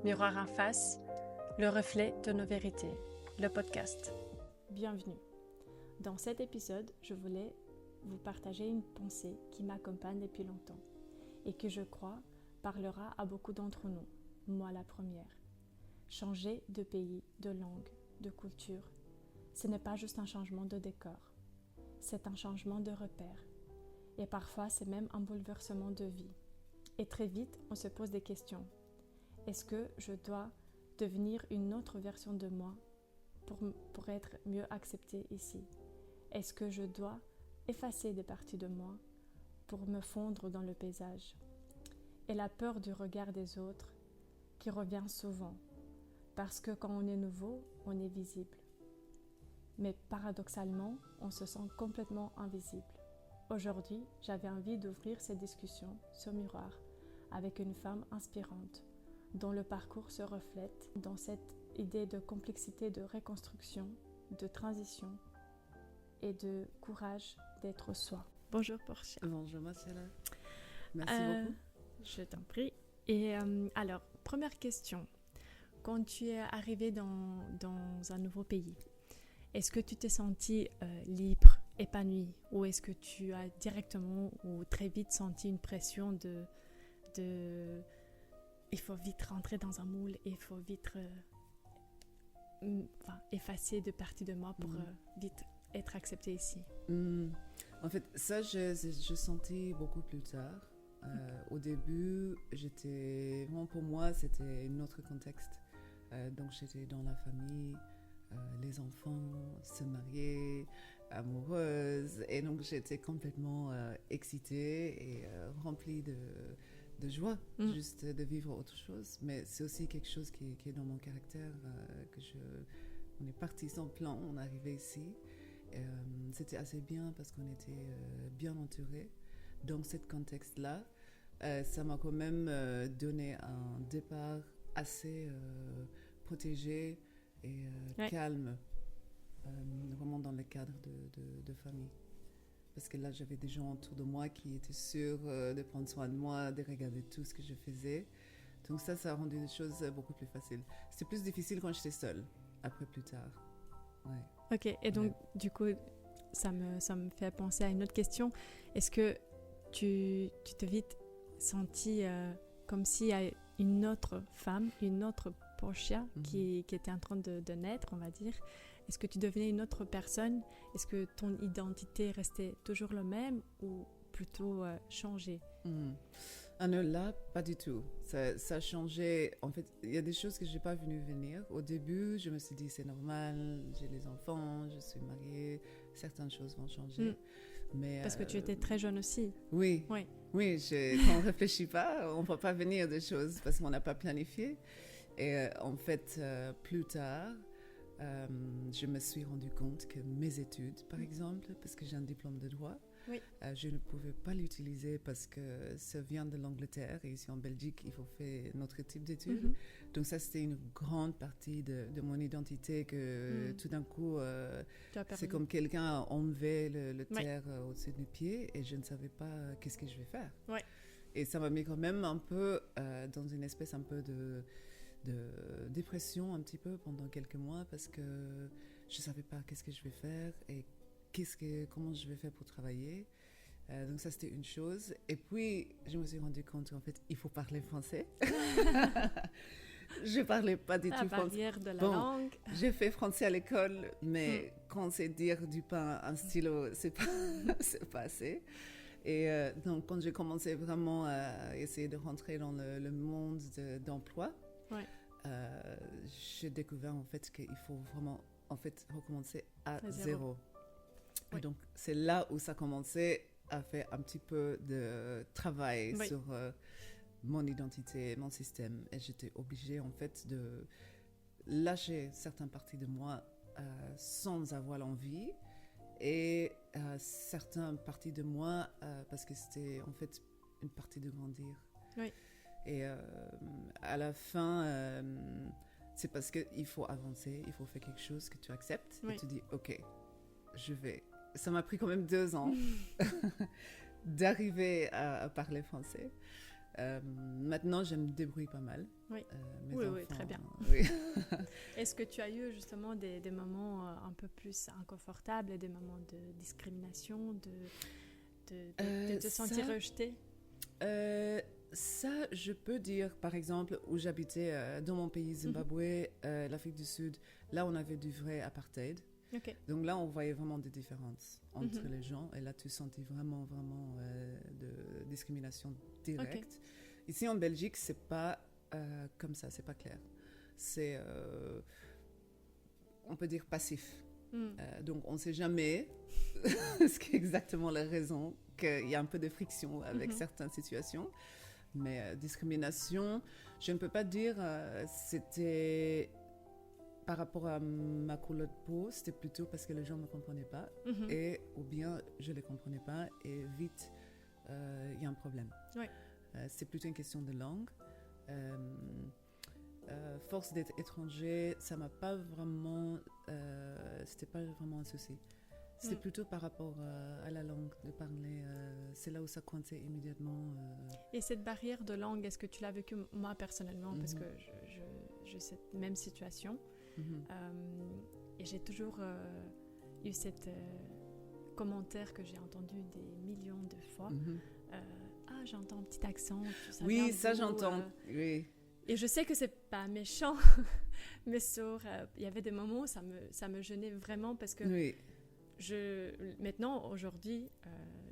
Miroir en face, le reflet de nos vérités, le podcast. Bienvenue. Dans cet épisode, je voulais vous partager une pensée qui m'accompagne depuis longtemps et que je crois parlera à beaucoup d'entre nous, moi la première. Changer de pays, de langue, de culture, ce n'est pas juste un changement de décor, c'est un changement de repère. Et parfois, c'est même un bouleversement de vie. Et très vite, on se pose des questions. Est-ce que je dois devenir une autre version de moi pour être mieux acceptée ici? Est-ce que je dois effacer des parties de moi pour me fondre dans le paysage? Et la peur du regard des autres qui revient souvent, parce que quand on est nouveau, on est visible. Mais paradoxalement, on se sent complètement invisible. Aujourd'hui, j'avais envie d'ouvrir cette discussion sur Miroir avec une femme inspirante, dont le parcours se reflète dans cette idée de complexité de reconstruction, de transition et de courage d'être soi. Bonjour Portia. Bonjour Marcella. Merci beaucoup. Je t'en prie. Et alors, première question. Quand tu es arrivée dans un nouveau pays, est-ce que tu t'es sentie libre, épanouie, ou est-ce que tu as directement ou très vite senti une pression de il faut vite rentrer dans un moule et il faut vite effacer de parties de moi pour vite être acceptée ici? En fait, ça, je sentais beaucoup plus tard. Au début, pour moi, c'était un autre contexte. Donc, j'étais dans la famille, les enfants, se marier, amoureuse. Et donc, j'étais complètement excitée et remplie de joie, juste de vivre autre chose. Mais c'est aussi quelque chose qui est dans mon caractère, on est parti sans plan, on est arrivé ici. C'était assez bien parce qu'on était bien entourés. Dans ce contexte-là, ça m'a quand même donné un départ assez protégé et calme, vraiment dans le cadre de famille. Parce que là, j'avais des gens autour de moi qui étaient sûrs de prendre soin de moi, de regarder tout ce que je faisais. Donc ça a rendu les choses beaucoup plus faciles. C'était plus difficile quand j'étais seule, après plus tard. Ouais. Ok, et donc du coup, ça me fait penser à une autre question. Est-ce que tu t'es vite sentie comme s'il y a une autre femme, une autre Portia qui était en train de naître, on va dire? Est-ce que tu devenais une autre personne? Est-ce que ton identité restait toujours la même ou plutôt changée? Ah non, là, pas du tout. Ça a changé. En fait, il y a des choses que je n'ai pas vues venir. Au début, je me suis dit, c'est normal, j'ai les enfants, je suis mariée, certaines choses vont changer. Mais, parce que tu étais très jeune aussi. Oui, quand on ne réfléchit pas, on ne peut pas venir des choses parce qu'on n'a pas planifié. Et en fait, plus tard, je me suis rendu compte que mes études, par exemple, parce que j'ai un diplôme de droit, je ne pouvais pas l'utiliser parce que ça vient de l'Angleterre et ici en Belgique, il faut faire notre type d'études. Donc ça, c'était une grande partie de mon identité que tout d'un coup, c'est comme quelqu'un a enlevé le terre au-dessus de mes pieds et je ne savais pas qu'est-ce que je vais faire. Et ça m'a mis quand même un peu dans une espèce un peu de dépression un petit peu pendant quelques mois parce que je ne savais pas qu'est-ce que je vais faire et comment je vais faire pour travailler. Donc ça, c'était une chose. Et puis, je me suis rendu compte qu'en fait, il faut parler français. Je ne parlais pas du tout français. La barrière de la langue. J'ai fait français à l'école, mais quand c'est dire du pain, un stylo, c'est pas assez. Et donc, quand j'ai commencé vraiment à essayer de rentrer dans le monde d'emploi, j'ai découvert en fait qu'il faut vraiment recommencer à zéro. Et donc, c'est là où ça commençait à faire un petit peu de travail sur mon identité, mon système. Et j'étais obligée en fait de lâcher certaines parties de moi sans avoir l'envie et certaines parties de moi parce que c'était en fait une partie de grandir. Et à la fin, c'est parce qu'il faut avancer, il faut faire quelque chose que tu acceptes et tu dis ok, je vais. Ça m'a pris quand même 2 ans d'arriver à parler français. Maintenant, je me débrouille pas mal. Oui. Mes Oui, enfants, oui, très bien. Oui. Est-ce que tu as eu justement des moments un peu plus inconfortables et des moments de discrimination, de te sentir rejetée? Ça, je peux dire, par exemple, où j'habitais dans mon pays, Zimbabwe, l'Afrique du Sud, là, on avait du vrai apartheid. Ok. Donc là, on voyait vraiment des différences entre les gens. Et là, tu sentais vraiment, vraiment de discrimination directe. Okay. Ici, en Belgique, c'est pas comme ça, c'est pas clair. C'est, on peut dire, passif. Donc, on ne sait jamais ce qui est exactement la raison qu'il y a un peu de friction avec certaines situations. Mais discrimination, je ne peux pas dire c'était par rapport à ma couleur de peau, c'était plutôt parce que les gens ne me comprenaient pas et ou bien je ne les comprenais pas et vite il y a un problème. Oui. C'est plutôt une question de langue. Force d'être étranger, ça m'a pas vraiment, c'était pas vraiment un souci. C'était plutôt par rapport à la langue, de parler. C'est là où ça coinçait immédiatement. Et cette barrière de langue, est-ce que tu l'as vécue, moi personnellement, parce que j'ai cette même situation. Et j'ai toujours eu cette commentaire que j'ai entendu des millions de fois. Ah, j'entends un petit accent. Oui, ça j'entends. Oui. Et je sais que c'est pas méchant, mais il y avait des moments où ça me gênait vraiment parce que maintenant, aujourd'hui,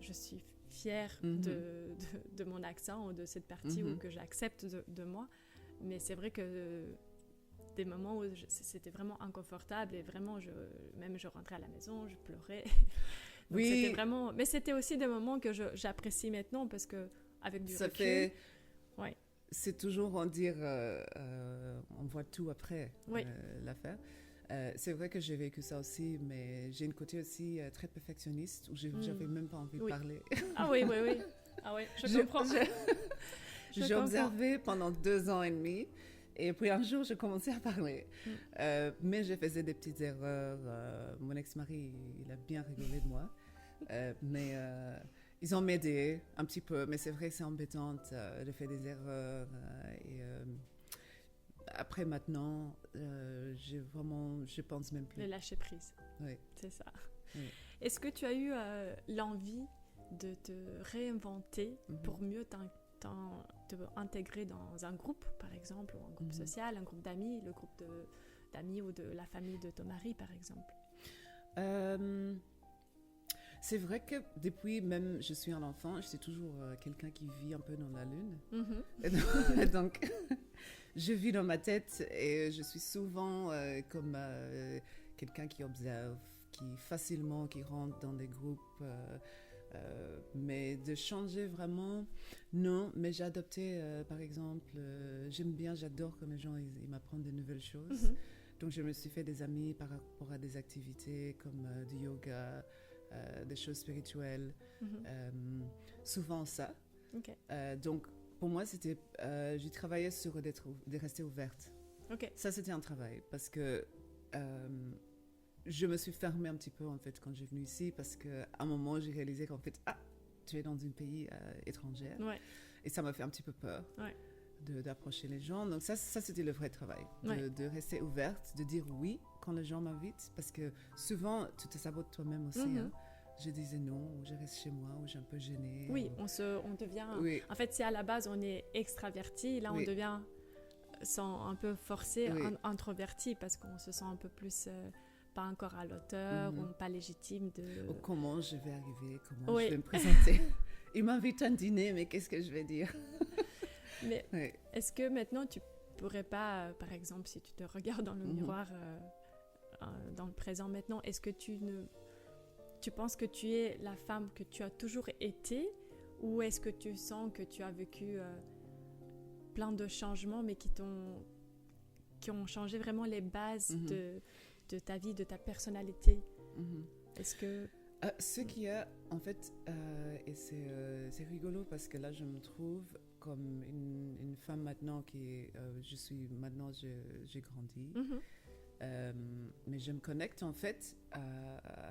je suis fière de mon accent ou de cette partie où que j'accepte de moi. Mais c'est vrai que des moments où c'était vraiment inconfortable et vraiment, je rentrais à la maison, je pleurais. Donc c'était vraiment... Mais c'était aussi des moments que j'apprécie maintenant parce que avec du recul... Ouais. C'est toujours en dire, on voit tout après l'affaire. C'est vrai que j'ai vécu ça aussi, mais j'ai une côté aussi très perfectionniste où j'avais même pas envie de parler. Ah oui. Ah oui, je comprends. J'ai observé pendant 2 ans et demi et puis un jour, j'ai commencé à parler. Mais je faisais des petites erreurs. Mon ex-mari, il a bien rigolé de moi. Mais ils ont m'aidé un petit peu, mais c'est vrai que c'est embêtant de faire des erreurs. Et après, maintenant, je pense même plus. Le lâcher prise. Oui. C'est ça. Oui. Est-ce que tu as eu l'envie de te réinventer pour mieux t'intégrer dans un groupe, par exemple, ou un groupe social, un groupe d'amis, le groupe d'amis ou de la famille de ton mari, par exemple? C'est vrai que depuis même je suis un enfant, je suis toujours quelqu'un qui vit un peu dans la lune. Donc, je vis dans ma tête et je suis souvent comme quelqu'un qui observe, qui rentre dans des groupes. Mais de changer vraiment, non. Mais j'ai adopté, par exemple, j'adore quand les gens ils m'apprennent de nouvelles choses. Donc, je me suis fait des amis par rapport à des activités comme du yoga, des choses spirituelles, souvent ça. Okay. Donc, pour moi, c'était, j'ai travaillé sur de rester ouverte. Okay. Ça, c'était un travail parce que je me suis fermée un petit peu en fait quand j'ai venu ici parce qu'à un moment, j'ai réalisé qu'en fait, tu es dans un pays étranger. Ouais. Et ça m'a fait un petit peu peur. Ouais. D'approcher les gens. Donc ça c'était le vrai travail, de rester ouverte, de dire oui quand les gens m'invitent, parce que souvent tu te sabotes toi-même aussi. Hein. Je disais non, ou je reste chez moi, ou j'ai un peu gênée. Oui, on devient... Oui. En fait, si à la base on est extraverti, là on devient un peu forcé, introverti, parce qu'on se sent un peu plus pas encore à l'auteur, ou pas légitime de... Ou comment je vais arriver, comment je vais me présenter. Il m'invite à un dîner, mais qu'est-ce que je vais dire? Mais est-ce que maintenant tu pourrais pas, par exemple, si tu te regardes dans le miroir dans le présent maintenant, est-ce que tu penses que tu es la femme que tu as toujours été, ou est-ce que tu sens que tu as vécu plein de changements mais qui ont changé vraiment les bases de ta vie, de ta personnalité? Est-ce que... ce qu'il y a, en fait, et c'est rigolo parce que là je me trouve comme une femme maintenant j'ai grandi, mais je me connecte en fait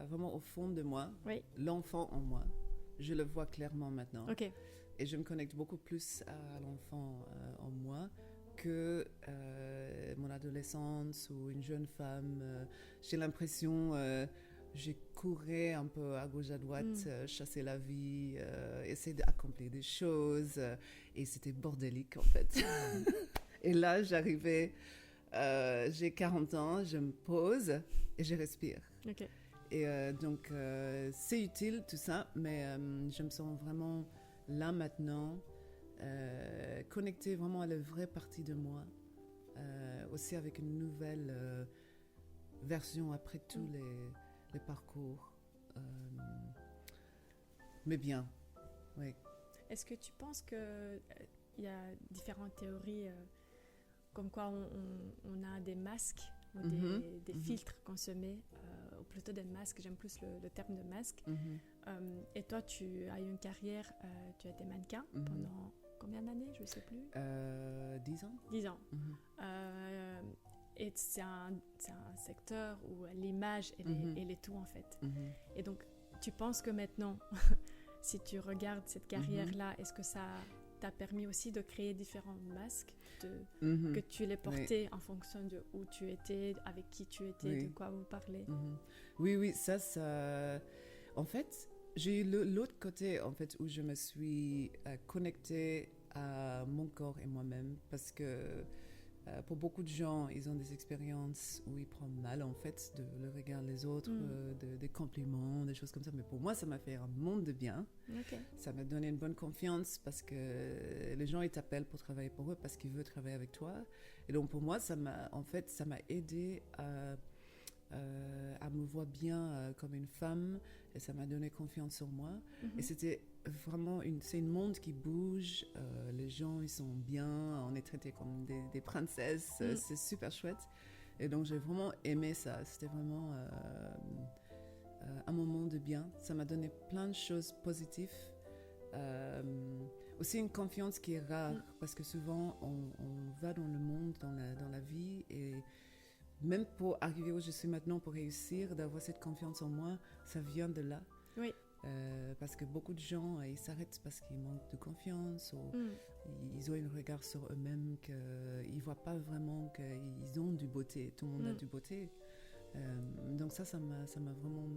vraiment au fond de moi, l'enfant en moi, je le vois clairement maintenant, et je me connecte beaucoup plus à l'enfant en moi que mon adolescence ou une jeune femme, j'ai l'impression, j'ai couru un peu à gauche à droite, chasser la vie, essayer d'accomplir des choses, et c'était bordélique en fait. Et là, j'arrivais, j'ai 40 ans, je me pose et je respire. Ok. Et donc, c'est utile tout ça, mais je me sens vraiment là maintenant, connectée vraiment à la vraie partie de moi, aussi avec une nouvelle version après tous les parcours. Mais bien, oui. Est-ce que tu penses qu'il y a différentes théories comme quoi on a des masques ou des filtres qu'on se met, ou plutôt des masques, j'aime plus le terme de masque. Et toi, tu as eu une carrière, tu as été mannequin pendant combien d'années? Je ne sais plus. 10 ans. 10 ans. Et c'est un secteur où l'image, elle est tout en fait. Et donc, tu penses que maintenant, si tu regardes cette carrière-là, est-ce que ça t'a permis aussi de créer différents masques, que tu les portais en fonction de où tu étais, avec qui tu étais, de quoi vous parlez? Oui, ça... En fait, j'ai eu l'autre côté, en fait, où je me suis connectée à mon corps et moi-même, parce que pour beaucoup de gens, ils ont des expériences où ils prennent mal, en fait, de le regard des autres, des compliments, des choses comme ça. Mais pour moi, ça m'a fait un monde de bien. Okay. Ça m'a donné une bonne confiance parce que les gens, ils t'appellent pour travailler pour eux parce qu'ils veulent travailler avec toi. Et donc, pour moi, ça m'a aidé à me voir bien comme une femme, et ça m'a donné confiance sur moi. Et c'était vraiment c'est une monde qui bouge, les gens ils sont bien, on est traités comme des princesses, c'est super chouette. Et donc j'ai vraiment aimé ça, c'était vraiment un moment de bien. Ça m'a donné plein de choses positives, aussi une confiance qui est rare, parce que souvent on va dans le monde, dans la vie, et même pour arriver où je suis maintenant, pour réussir, d'avoir cette confiance en moi, ça vient de là. Oui. Parce que beaucoup de gens, ils s'arrêtent parce qu'ils manquent de confiance, ou ils ont un regard sur eux-mêmes, qu'ils ne voient pas vraiment qu'ils ont du beauté. Tout le monde a du beauté. Donc ça m'a vraiment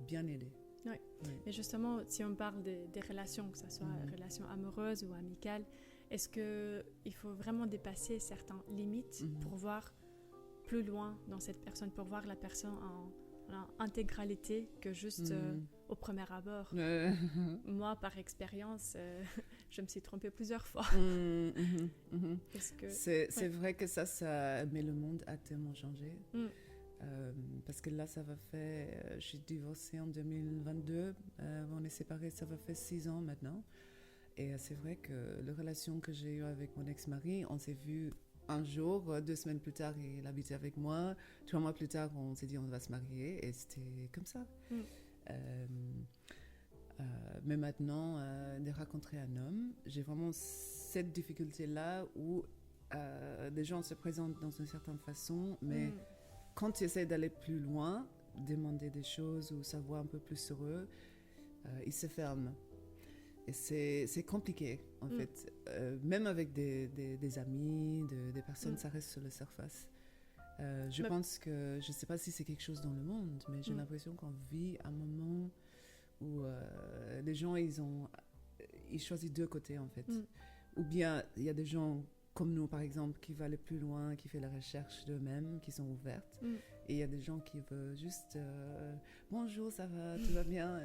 bien aidé. Oui. Mais justement, si on parle des relations, que ce soit relations amoureuses ou amicales, est-ce qu'il faut vraiment dépasser certaines limites pour voir plus loin dans cette personne, pour voir la personne en intégralité que juste au premier abord? Moi, par expérience, je me suis trompée plusieurs fois. C'est vrai que ça, mais le monde a tellement changé. Parce que là, ça va faire... je suis divorcée en 2022, on est séparés, ça va faire 6 ans maintenant. Et c'est vrai que la relation que j'ai eue avec mon ex-mari, on s'est vu un jour, 2 semaines plus tard, il habitait avec moi. 3 mois plus tard, on s'est dit on va se marier, et c'était comme ça. Mais maintenant, de rencontrer un homme, j'ai vraiment cette difficulté-là où des gens se présentent dans une certaine façon, mais quand tu essaies d'aller plus loin, demander des choses ou savoir un peu plus sur eux, ils se ferment. Et c'est compliqué, en fait. Même avec des amis, des personnes, ça reste sur la surface. Je pense que, je ne sais pas si c'est quelque chose dans le monde, mais j'ai l'impression qu'on vit un moment où les gens, ils choisissent 2 côtés, en fait. Ou bien, il y a des gens comme nous, par exemple, qui veulent aller plus loin, qui font la recherche d'eux-mêmes, qui sont ouvertes. Et il y a des gens qui veulent juste bonjour, ça va, tout va bien.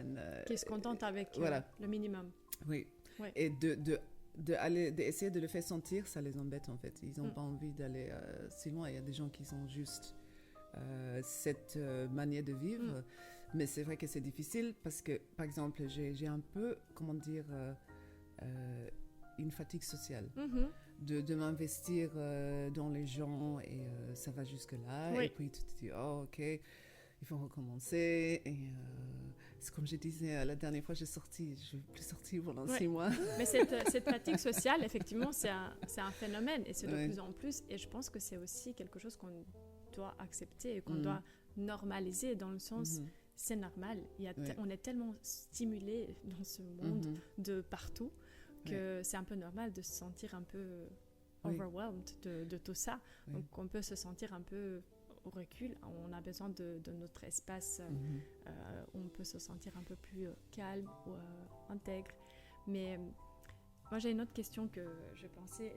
Qui se contentent avec le minimum. Oui. Ouais. Et d'essayer de le faire sentir, ça les embête, en fait. Ils n'ont pas envie d'aller si loin. Il y a des gens qui sont juste cette manière de vivre. Mais c'est vrai que c'est difficile parce que, par exemple, j'ai un peu, comment dire, une fatigue sociale. De m'investir dans les gens, et ça va jusque-là. Oui. Et puis tu te dis, oh, ok, il faut recommencer. Et c'est comme je disais la dernière fois, je ne suis plus sortie pendant 6 mois. Mais cette fatigue sociale, effectivement, c'est un phénomène, et c'est de plus en plus. Et je pense que c'est aussi quelque chose qu'on doit accepter et qu'on doit normaliser, dans le sens, c'est normal. On est tellement stimulé dans ce monde de partout, que c'est un peu normal de se sentir un peu overwhelmed de tout ça. Oui. Donc on peut se sentir un peu au recul, on a besoin de notre espace, on peut se sentir un peu plus calme ou intègre. Mais moi j'ai une autre question que je pensais,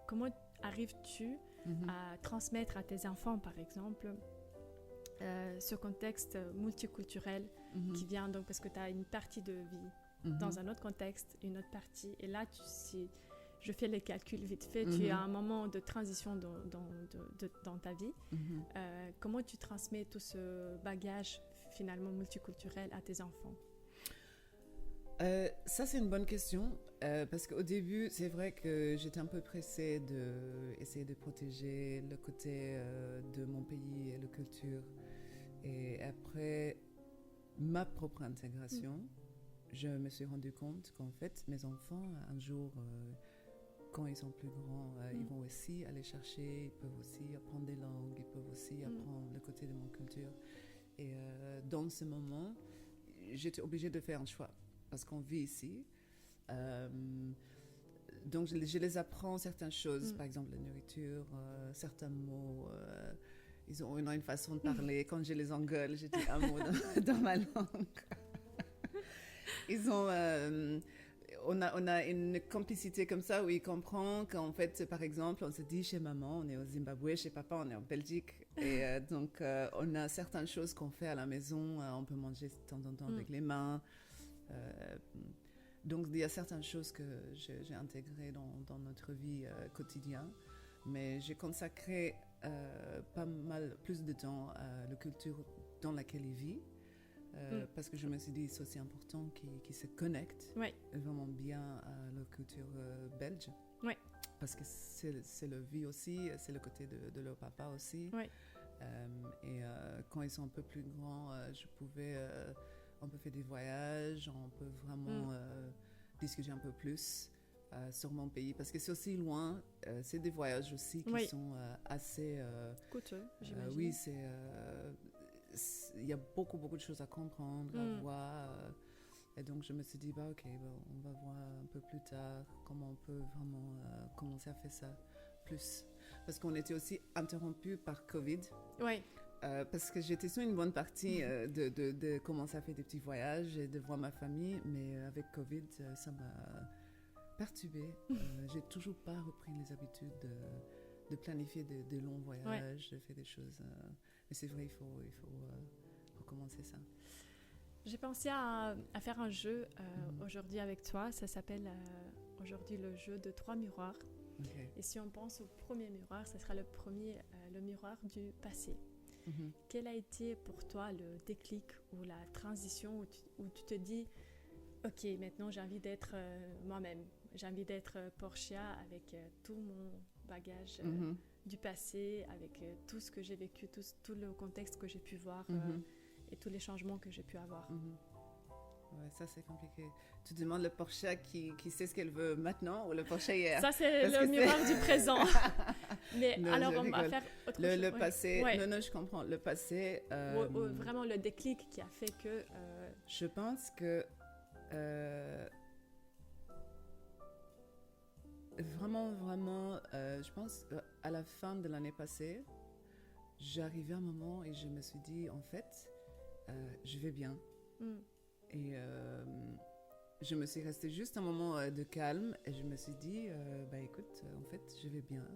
comment arrives-tu à transmettre à tes enfants par exemple ce contexte multiculturel qui vient donc parce que tu as une partie de vie dans un autre contexte, une autre partie, et là si je fais les calculs vite fait, tu as un moment de transition dans ta vie. Comment tu transmets tout ce bagage finalement multiculturel à tes enfants? Ça, c'est une bonne question, parce qu'au début, c'est vrai que j'étais un peu pressée d'essayer de protéger le côté de mon pays et la culture. Et après ma propre intégration, je me suis rendu compte qu'en fait, mes enfants, un jour, quand ils sont plus grands, ils vont aussi aller chercher, ils peuvent aussi apprendre des langues, ils peuvent aussi apprendre le côté de mon culture. Et dans ce moment, j'étais obligée de faire un choix, parce qu'on vit ici. Donc, je les apprends certaines choses, par exemple la nourriture, certains mots. Ils ont une façon de parler. Quand je les engueule, je dis un mot dans ma langue. Ils ont... on a une complicité comme ça où ils comprennent qu'en fait, par exemple, on se dit chez maman, on est au Zimbabwe, chez papa, on est en Belgique. Et donc, on a certaines choses qu'on fait à la maison. On peut manger de temps en temps avec les mains. Donc, il y a certaines choses que j'ai intégrées dans notre vie quotidienne. Mais j'ai consacré pas mal plus de temps à la culture dans laquelle ils vivent. Parce que je me suis dit c'est aussi important qu'ils se connectent vraiment bien à la culture belge. Parce que c'est leur vie aussi, c'est le côté de leur papa aussi. Et quand ils sont un peu plus grands, on peut faire des voyages, on peut vraiment discuter un peu plus sur mon pays. Parce que c'est aussi loin, c'est des voyages aussi qui sont assez... coûteux, j'imagine. Oui, il y a beaucoup de choses à comprendre, à voir. Et donc, je me suis dit, on va voir un peu plus tard comment on peut vraiment commencer à faire ça plus. Parce qu'on était aussi interrompu par Covid. Parce que j'étais sur une bonne partie de commencer à faire des petits voyages et de voir ma famille. Mais avec Covid, ça m'a perturbée. J'ai toujours pas repris les habitudes de planifier de longs voyages, de faire des choses... Mais c'est vrai, il faut recommencer ça. J'ai pensé à faire un jeu aujourd'hui avec toi. Ça s'appelle aujourd'hui le jeu de 3 miroirs. Et si on pense au premier miroir, ça sera le miroir du passé. Quel a été pour toi le déclic ou la transition où tu te dis ok, maintenant j'ai envie d'être moi-même. J'ai envie d'être Portia avec tout mon bagage du passé, avec tout ce que j'ai vécu, tout le contexte que j'ai pu voir et tous les changements que j'ai pu avoir. Ouais, ça c'est compliqué. Tu demandes le Portia qui sait ce qu'elle veut maintenant ou le Portia hier? Ça c'est le miroir du présent. Mais non, alors on va faire autre chose. Le passé, non, je comprends. Le passé... vraiment le déclic qui a fait que... Je pense que... Vraiment, je pense à la fin de l'année passée, j'arrivais à un moment et je me suis dit, en fait, je vais bien. Et je me suis restée juste un moment de calme et je me suis dit, écoute, en fait, je vais bien.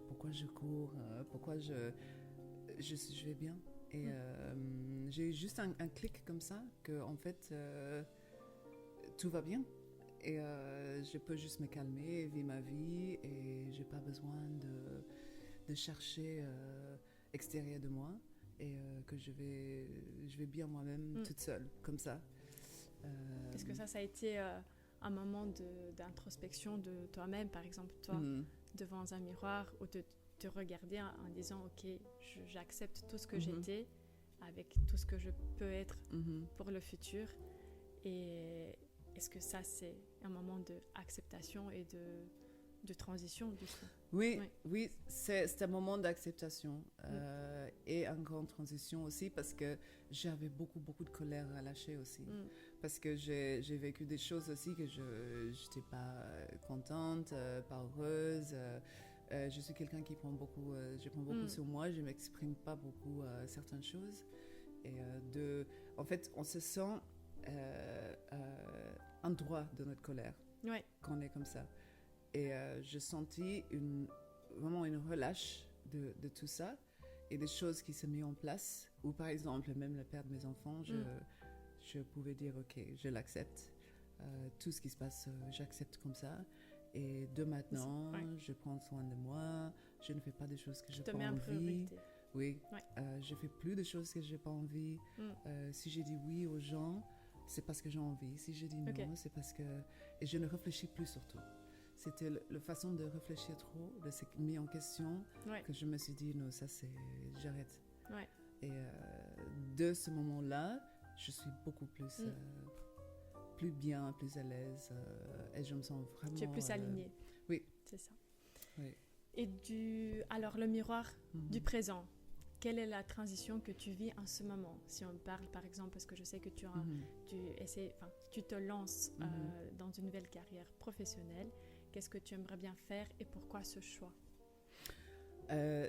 Pourquoi je cours? Pourquoi je vais bien? Et j'ai eu juste un clic comme ça, que en fait, tout va bien. Et je peux juste me calmer, vivre ma vie et j'ai pas besoin de chercher extérieur de moi et que je vais bien moi-même toute seule, comme ça. Est-ce que ça a été un moment d'introspection de toi-même, par exemple, toi, devant un miroir, ou de te regarder en disant ok, j'accepte tout ce que j'étais avec tout ce que je peux être pour le futur, et est-ce que ça c'est un moment d'acceptation et de transition du coup? Oui, c'est un moment d'acceptation et une grande transition aussi, parce que j'avais beaucoup de colère à lâcher aussi. parce que j'ai vécu des choses aussi que je n'étais pas contente, pas heureuse. Je suis quelqu'un qui prend beaucoup, je prends beaucoup sur moi, je ne m'exprime pas beaucoup certaines choses. Et en fait, on se sent en droit de notre colère quand on est comme ça. Et je sentis vraiment une relâche de tout ça et des choses qui se mettent en place. Ou par exemple, même le père de mes enfants, je pouvais dire, ok, je l'accepte. Tout ce qui se passe, j'accepte comme ça. Et de maintenant, je prends soin de moi. Je ne fais pas des choses que je n'ai pas envie. Oui, je ne fais plus de choses que je n'ai pas envie. Si j'ai dit oui aux gens, c'est parce que j'ai envie. Si j'ai dit non, c'est parce que... Et je ne réfléchis plus surtout. C'était la façon de réfléchir trop, de se mettre en question, que je me suis dit, non, ça c'est... J'arrête. Et de ce moment-là, je suis beaucoup plus bien, plus à l'aise. Et je me sens vraiment... Tu es plus alignée. Oui. C'est ça. Oui. Et alors, le miroir du présent, quelle est la transition que tu vis en ce moment? Si on parle, par exemple, parce que je sais que tu te lances dans une nouvelle carrière professionnelle, qu'est-ce que tu aimerais bien faire et pourquoi ce choix?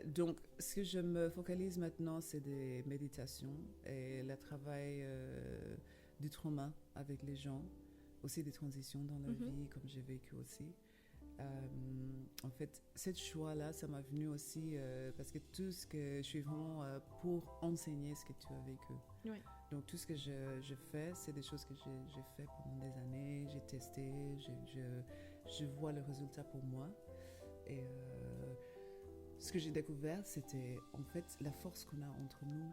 Donc, ce que je me focalise maintenant, c'est des méditations et le travail du trauma avec les gens, aussi des transitions dans la vie, comme j'ai vécu aussi. En fait, ce choix-là, ça m'a venu aussi parce que je suis vraiment pour enseigner ce que tu as vécu. Donc, tout ce que je fais, c'est des choses que j'ai fait pendant des années, j'ai testé, je vois le résultat pour moi. Et ce que j'ai découvert, c'était en fait la force qu'on a entre nous.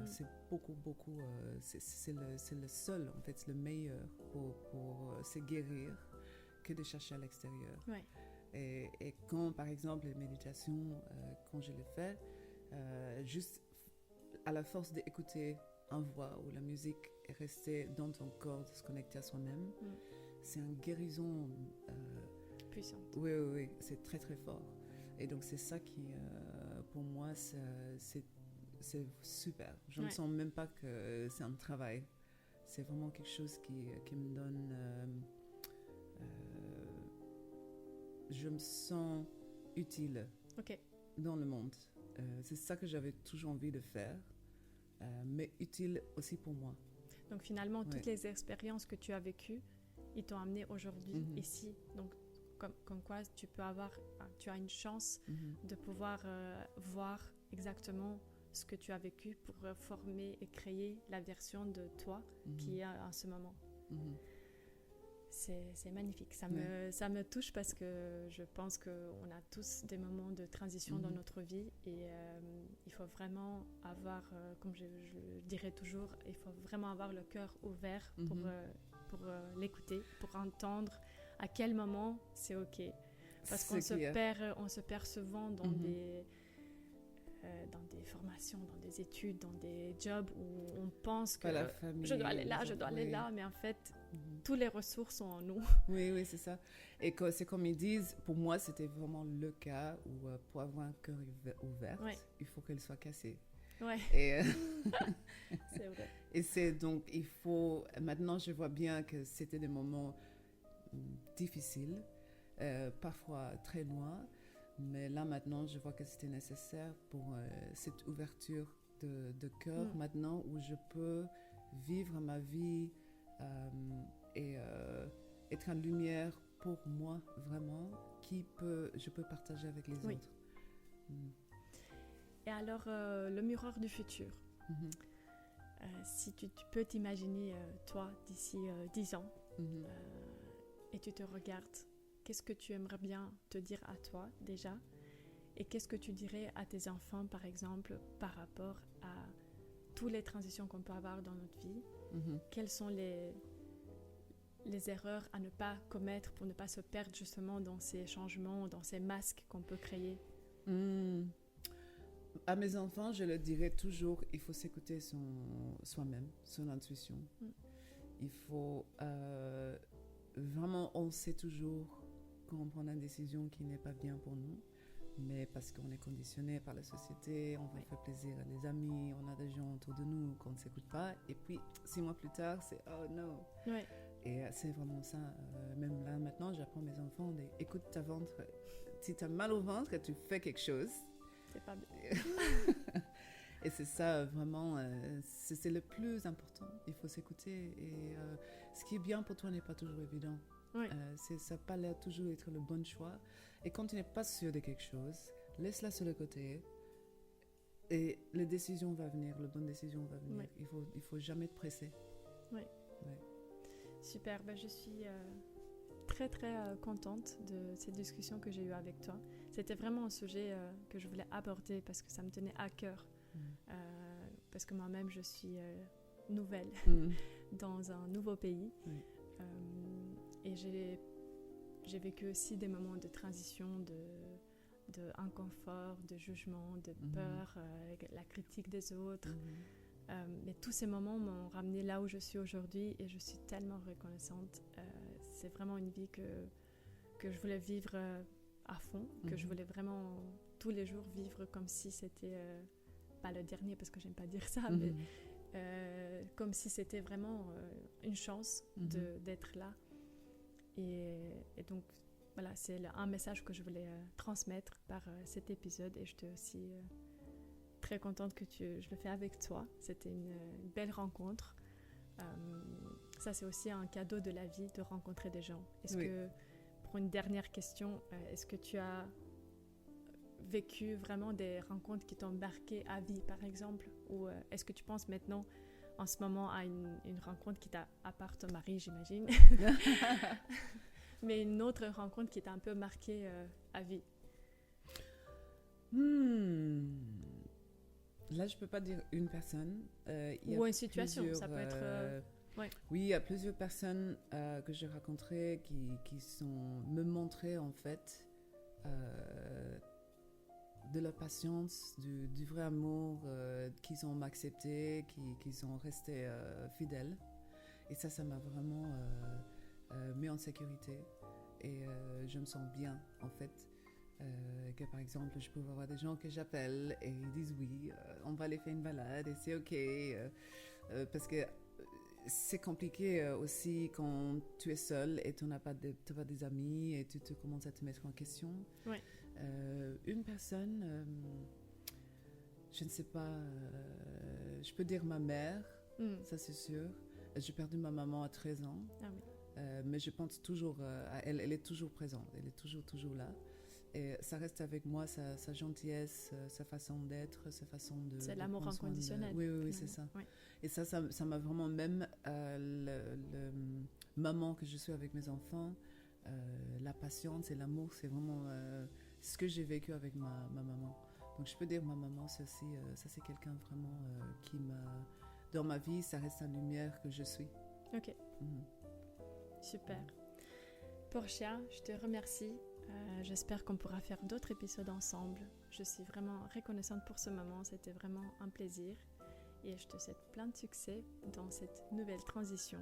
C'est beaucoup, c'est le seul, en fait, le meilleur pour se guérir que de chercher à l'extérieur. Et quand, par exemple, les méditations, quand je les fais, juste à la force d'écouter une voix ou la musique et rester dans ton corps, de se connecter à soi-même, c'est une guérison puissante. Oui, c'est très, très fort. Et donc, c'est ça qui, pour moi, c'est super. Je ne sens même pas que c'est un travail. C'est vraiment quelque chose qui me donne... je me sens utile dans le monde. C'est ça que j'avais toujours envie de faire, mais utile aussi pour moi. Donc finalement, toutes les expériences que tu as vécues, ils t'ont amené aujourd'hui ici. Donc comme quoi tu as une chance de pouvoir voir exactement ce que tu as vécu pour former et créer la version de toi qui est en ce moment. C'est magnifique, ça me touche parce que je pense qu'on a tous des moments de transition dans notre vie et il faut vraiment avoir, comme je dirais toujours, il faut vraiment avoir le cœur ouvert pour l'écouter, pour entendre à quel moment c'est ok. Parce qu'on se perd souvent dans des formations, dans des études, dans des jobs où on pense que je dois aller là, mais en fait, toutes les ressources sont en nous. Oui, c'est ça. Et c'est comme ils disent, pour moi, c'était vraiment le cas où pour avoir un cœur ouvert, il faut qu'elle soit cassée. Et, c'est vrai. Et c'est donc, il faut... Maintenant, je vois bien que c'était des moments difficiles, parfois très loin. Mais là, maintenant, je vois que c'était nécessaire pour cette ouverture de cœur, maintenant, où je peux vivre ma vie et être en lumière pour moi, vraiment, je peux partager avec les autres. Et alors, le miroir du futur. Si tu peux t'imaginer, toi, d'ici 10 ans, et tu te regardes, qu'est-ce que tu aimerais bien te dire à toi déjà? Et qu'est-ce que tu dirais à tes enfants, par exemple, par rapport à toutes les transitions qu'on peut avoir dans notre vie? Quelles sont les erreurs à ne pas commettre pour ne pas se perdre justement dans ces changements, dans ces masques qu'on peut créer? À mes enfants, je leur dirais toujours, il faut s'écouter soi-même, son intuition. Il faut vraiment, on sait toujours quand on prend une décision qui n'est pas bien pour nous. mais parce qu'on est conditionné par la société, on veut faire plaisir à les amis, on a des gens autour de nous qu'on ne s'écoute pas, et puis 6 mois plus tard, c'est oh non. Ouais. Et c'est vraiment ça. Même là, maintenant, j'apprends mes enfants, écoute ta ventre. Si tu as mal au ventre et tu fais quelque chose. C'est pas bien. Et c'est ça, vraiment, c'est le plus important. Il faut s'écouter. Et ce qui est bien pour toi n'est pas toujours évident. Oui. Ça n'a pas l'air toujours être le bon choix. Et quand tu n'es pas sûr de quelque chose, laisse-la sur le côté. Et la décision va venir, la bonne décision va venir. Oui. Il faut jamais te presser. Oui. Ouais. Super, je suis très très contente de cette discussion que j'ai eue avec toi. C'était vraiment un sujet que je voulais aborder parce que ça me tenait à cœur. Parce que moi-même je suis nouvelle dans un nouveau pays. Et j'ai vécu aussi des moments de transition, de inconfort, de jugement, de peur, la critique des autres. Mais tous ces moments m'ont ramené là où je suis aujourd'hui et je suis tellement reconnaissante. C'est vraiment une vie que je voulais vivre à fond, que je voulais vraiment tous les jours vivre comme si c'était, pas le dernier parce que j'aime pas dire ça, mais comme si c'était vraiment une chance d'être là. Et donc voilà, c'est un message que je voulais transmettre par cet épisode et je suis aussi très contente que je le fais avec toi. C'était une belle rencontre. Ça, c'est aussi un cadeau de la vie de rencontrer des gens. Est-ce que, pour une dernière question, est-ce que tu as vécu vraiment des rencontres qui t'ont marqué à vie, par exemple? Ou est-ce que tu penses maintenant, en ce moment, à une rencontre qui t'a, à part ton mari, j'imagine, mais une autre rencontre qui t'a un peu marqué à vie? Là, je peux pas dire une personne. Ou une situation, ça peut être... Oui, il y a plusieurs personnes que j'ai rencontrées qui me montraient en fait de la patience, du vrai amour, qu'ils ont accepté, qu'ils sont restés fidèles. Et ça m'a vraiment mis en sécurité. Et je me sens bien en fait. Que par exemple je peux avoir des gens que j'appelle et ils disent oui, on va aller faire une balade et c'est ok, parce que c'est compliqué aussi quand tu es seul et tu n'as pas des amis et tu commences à te mettre en question. Une personne, je ne sais pas, je peux dire ma mère, ça c'est sûr. J'ai perdu ma maman à 13 ans, mais je pense toujours à elle, elle est toujours présente, elle est toujours là. Et ça reste avec moi, sa gentillesse, sa façon d'être, sa façon de... C'est l'amour inconditionnel. Oui, c'est ça. Oui. Et ça m'a vraiment, même le moment que je suis avec mes enfants, la patience et l'amour, c'est vraiment ce que j'ai vécu avec ma maman. Donc je peux dire ma maman, ça c'est quelqu'un vraiment qui m'a... Dans ma vie, ça reste la lumière que je suis. Ok. Super. Portia, je te remercie. J'espère qu'on pourra faire d'autres épisodes ensemble. Je suis vraiment reconnaissante pour ce moment. C'était vraiment un plaisir. Et je te souhaite plein de succès dans cette nouvelle transition.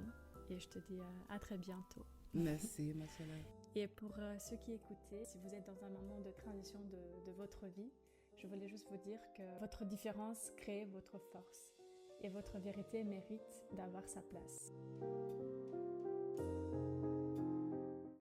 Et je te dis à très bientôt. Merci, Marcella. Et pour ceux qui écoutaient, si vous êtes dans un moment de transition de votre vie, je voulais juste vous dire que votre différence crée votre force. Et votre vérité mérite d'avoir sa place.